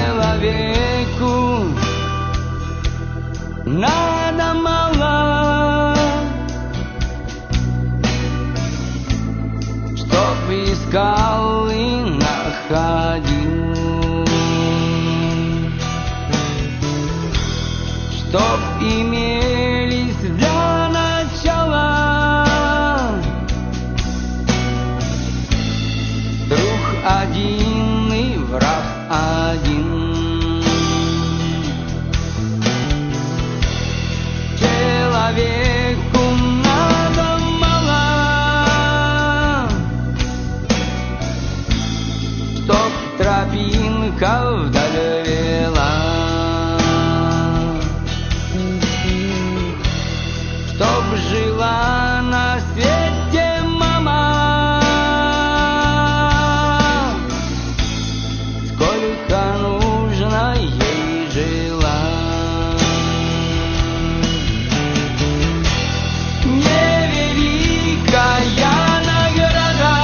Человеку надо мало, чтоб искал и находил, чтоб имелись для начала друг один и враг один. Человеку надо мало, чтоб тропинка вдаль вела, чтоб жила на свете мама, сколько нужно ей жила. Невеликая награда,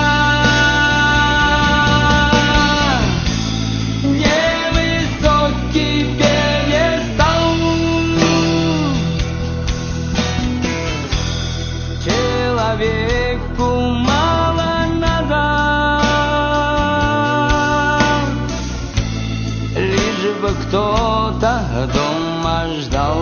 невысокий пьедестал, человеку мало надо, лишь бы кто-то дома ждал.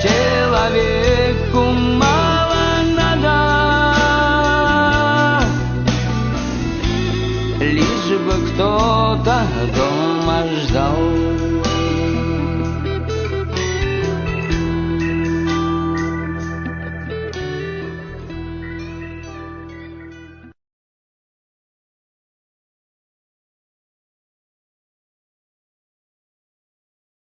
Человеку мало надо, лишь бы кто-то дома ждал.